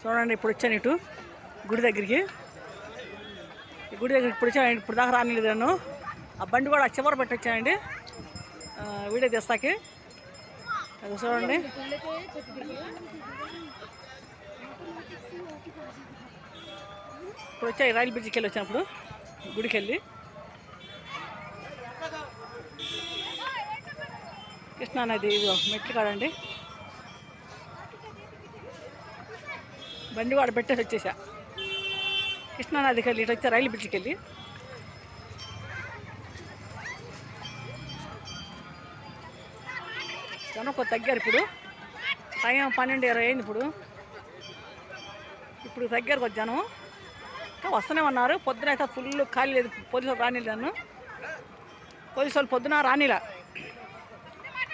చూడండి ఇప్పుడు వచ్చాను ఇటు గుడి దగ్గరికి. ఈ గుడి దగ్గరికి ఇప్పుడు వచ్చాను. ఇప్పుడు దాకా రానిలేదు నేను. ఆ బండి కూడా చివర పెట్టి వచ్చానండి వీడియో తీస్తాకి. అది చూడండి. ఇప్పుడు వచ్చాయి రైలు బ్రిడ్జికి వెళ్ళి వచ్చినప్పుడు గుడికి వెళ్ళి కృష్ణానది ఇదిగో మెట్లు కాడండి. బండి వాడు పెట్టేసి వచ్చేసా కృష్ణానదికి వెళ్ళి ఇటు వచ్చా రైలు బ్రిడ్జికి వెళ్ళి. జనం కొద్ది తగ్గారు. ఇప్పుడు టైం 12:20 అయింది. ఇప్పుడు తగ్గారు కొద్ది జనం. ఇంకా వస్తూనే ఉన్నారు. పొద్దున అయితే ఫుల్ ఖాళీ లేదు. పోలీసు వాళ్ళు రానిలేదు నన్ను. పోలీసు వాళ్ళు పొద్దున రానిలా.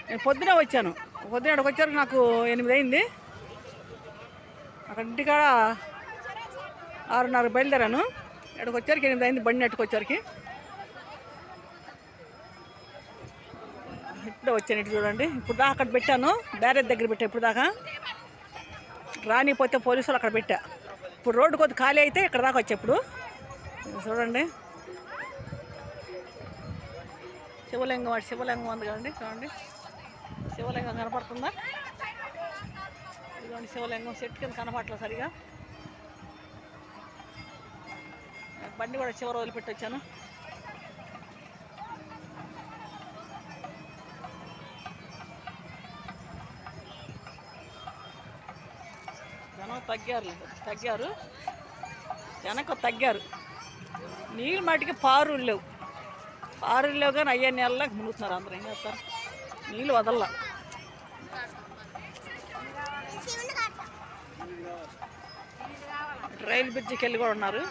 నేను పొద్దునే వచ్చాను. పొద్దున అక్కడికి వచ్చారు నాకు 8 అయింది. అక్కడ ఇంటికాడ 6:30 బయలుదేరాను. ఇక్కడికి వచ్చరికి 8 అయింది బండి నెట్టుకొచ్చారికి. ఇప్పుడే వచ్చాను. ఇటు చూడండి. ఇప్పుడు దాకా అక్కడ పెట్టాను. బ్యారేజ్ దగ్గర పెట్టా. ఇప్పుడు దాకా రానిపోతే పోలీసులు అక్కడ పెట్టా. ఇప్పుడు రోడ్డు కొద్ది ఖాళీ అయితే ఇక్కడ దాకా వచ్చా. ఇప్పుడు చూడండి శివలింగం ఉంది కదండి. చూడండి శివలింగం కనపడుతుందా? ఇదిగోండి శివలింగం. సెట్ కింద కనపడలేదు సరిగా. బండి కూడా చివరి వదిలిపెట్టి వచ్చాను. జనం తగ్గారు. వెనక తగ్గారు. నీళ్ళు మటుకి పారులు లేవు కానీ అయ్యే నీళ్ళ మునుగుతున్నారు అందరూ. ఏం చేస్తారు? నీళ్ళు వదల్లా. రైలు బ్రిడ్జికి వెళ్ళి కూడా ఉన్నారు.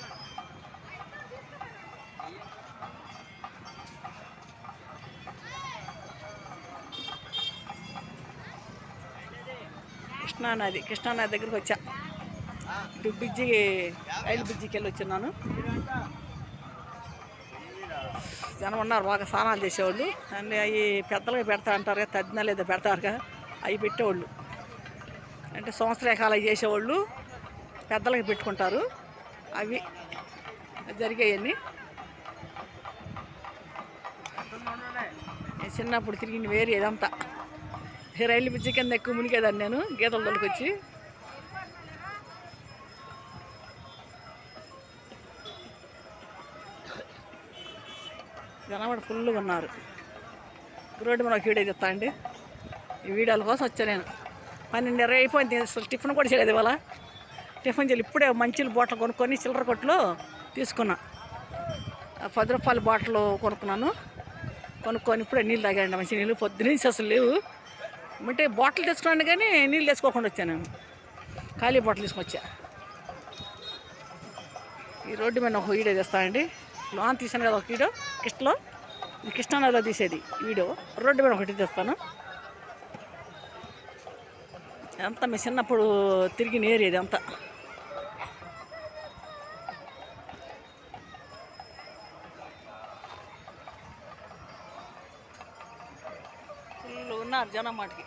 కృష్ణానది దగ్గరికి వచ్చా. రైలు బ్రిడ్జికి వెళ్ళి వచ్చిన్నాను. జనం ఉన్నారు బాగా. స్నానాలు చేసేవాళ్ళు అన్నీ అవి పెద్దలుగా పెడతా అంటారు కదా, తద్దినాలు ఏదో పెడతారుగా, అవి పెట్టేవాళ్ళు. అంటే సంవత్సరకాలు అవి చేసేవాళ్ళు పెద్దలకి పెట్టుకుంటారు. అవి జరిగాయన్నీ. నేను చిన్నప్పుడు తిరిగింది వేరే ఇదంతా. రైలు బ్రిడ్జి కింద ఎక్కువ మునిగేదాన్ని నేను గీతల దొరికి. జనం కూడా ఫుల్గా ఉన్నారు. రోడ్డు మీద ఒక వీడియో చెప్తా అండి. ఈ వీడియోల కోసం వచ్చా నేను. 12:20 అయిపోయింది. అసలు టిఫిన్ కూడా చేయలేదు ఇవాళ. టిఫిన్ చేయాలి. ఇప్పుడే మంచిల బాటిల్ కొనుక్కొని చిల్లర కొట్లో తీసుకున్నా. 10 రూపాయల బాటిల్ కొనుక్కొని ఇప్పుడే నీళ్ళు తాగాండి. మంచి నీళ్ళు పొద్దునుంచి అసలు లేవు. అంటే బాటిల్ తెచ్చుకున్నాను కానీ నీళ్ళు తెచ్చుకోకుండా వచ్చాను నేను. ఖాళీ బాటిల్ తీసుకొచ్చా. ఈ రోడ్డు మీద ఒక వీడియో తెస్తానండి. లోన్ తీసాను కదా ఒక వీడియో కృష్ణానదిలో తీసేది వీడియో. రోడ్డు మీద ఒకటి తెస్తాను. అంతా మీ చిన్నప్పుడు తిరిగి ఏరియాది అంతా. ఫుల్ ఉన్నారు జనం. మాటికి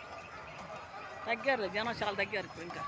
తగ్గారు. జనం చాలా తగ్గారు ఇప్పుడు. ఇంకా